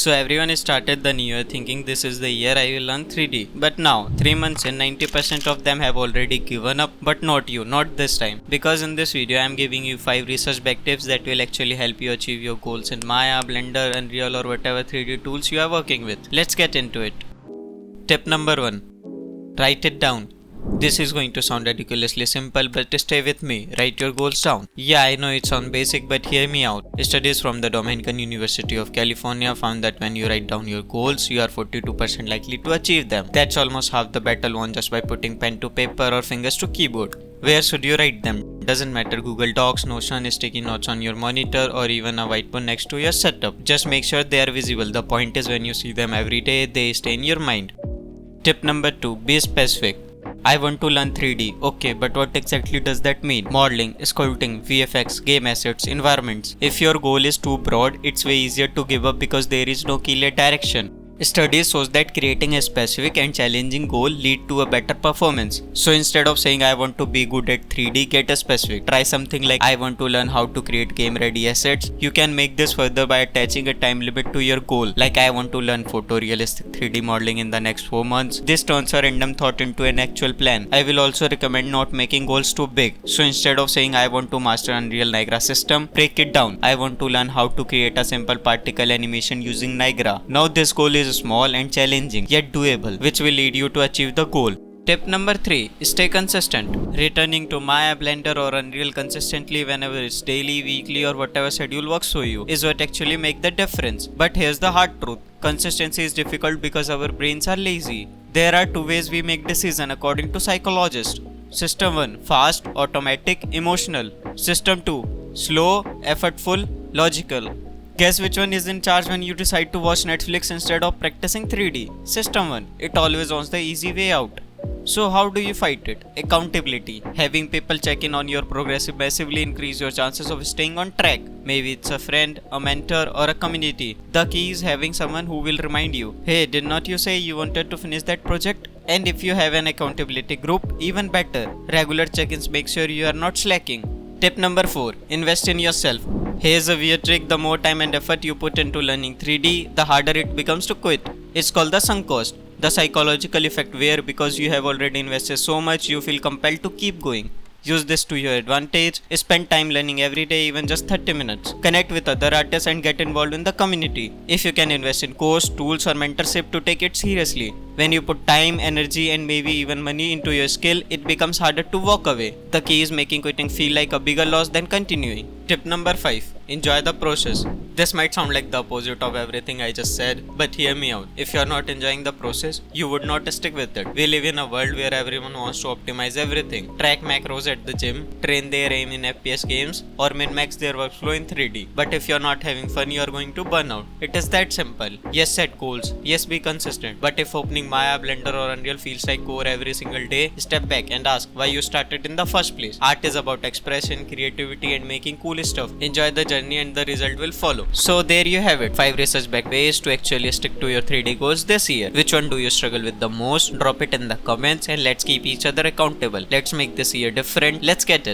So everyone started the new year thinking this is the year I will learn 3D. But now, 3 months in, 90% of them have already given up. But not you, not this time. Because in this video I am giving you 5 research back tips that will actually help you achieve your goals in Maya, Blender, Unreal or whatever 3D tools you are working with. Let's get into it. Tip number 1. Write it down. This is going to sound ridiculously simple, but stay with me. Write your goals down. Yeah, I know it sounds basic, but hear me out. Studies from the Dominican University of California found that when you write down your goals, you are 42% likely to achieve them. That's almost half the battle won just by putting pen to paper or fingers to keyboard. Where should you write them? Doesn't matter, Google Docs, Notion, sticky notes on your monitor or even a whiteboard next to your setup. Just make sure they are visible. The point is when you see them every day, they stay in your mind. Tip number 2. Be specific. I want to learn 3D. Okay, but what exactly does that mean? Modeling, sculpting, VFX, game assets, environments. If your goal is too broad, it's way easier to give up because there is no clear direction. Studies shows that creating a specific and challenging goal lead to a better performance. So instead of saying I want to be good at 3D, get a specific. Try something like I want to learn how to create game ready assets. You can make this further by attaching a time limit to your goal. Like I want to learn photorealistic 3D modeling in the next 4 months. This turns a random thought into an actual plan. I will also recommend not making goals too big. So instead of saying I want to master Unreal Niagara system, break it down. I want to learn how to create a simple particle animation using Niagara. Now this goal is small and challenging yet doable, which will lead you to achieve the goal. Tip number 3. Stay consistent. Returning to Maya, Blender or Unreal consistently whenever it's daily, weekly or whatever schedule works for you is what actually makes the difference. But here's the hard truth. Consistency is difficult because our brains are lazy. There are 2 ways we make decisions according to psychologists. System 1. Fast, automatic, emotional. System 2. Slow, effortful, logical. Guess which one is in charge when you decide to watch Netflix instead of practicing 3D? System 1. It always wants the easy way out. So how do you fight it? Accountability. Having people check in on your progress massively increase your chances of staying on track. Maybe it's a friend, a mentor or a community. The key is having someone who will remind you, hey, did not you say you wanted to finish that project? And if you have an accountability group, even better. Regular check-ins make sure you are not slacking. Tip number 4. Invest in yourself. Here's a weird trick. The more time and effort you put into learning 3D, the harder it becomes to quit. It's called the sunk cost. The psychological effect where because you have already invested so much, you feel compelled to keep going. Use this to your advantage. Spend time learning every day, even just 30 minutes. Connect with other artists and get involved in the community. If you can invest in course, tools or mentorship to take it seriously. When you put time, energy and maybe even money into your skill, it becomes harder to walk away. The key is making quitting feel like a bigger loss than continuing. Tip number 5. Enjoy the process. This might sound like the opposite of everything I just said, but hear me out. If you are not enjoying the process, you would not stick with it. We live in a world where everyone wants to optimize everything. Track macros at the gym, train their aim in FPS games, or min-max their workflow in 3D. But if you are not having fun, you are going to burn out. It is that simple. Yes, set goals. Yes, be consistent. But if opening Maya, Blender or Unreal feels like core every single day, step back and ask why you started in the first place. Art is about expression, creativity and making cool stuff. Enjoy the journey and the result will follow. So there you have it. 5 research back ways to actually stick to your 3D goals this year. Which one do you struggle with the most? Drop it in the comments and let's keep each other accountable. Let's make this year different. Let's get it.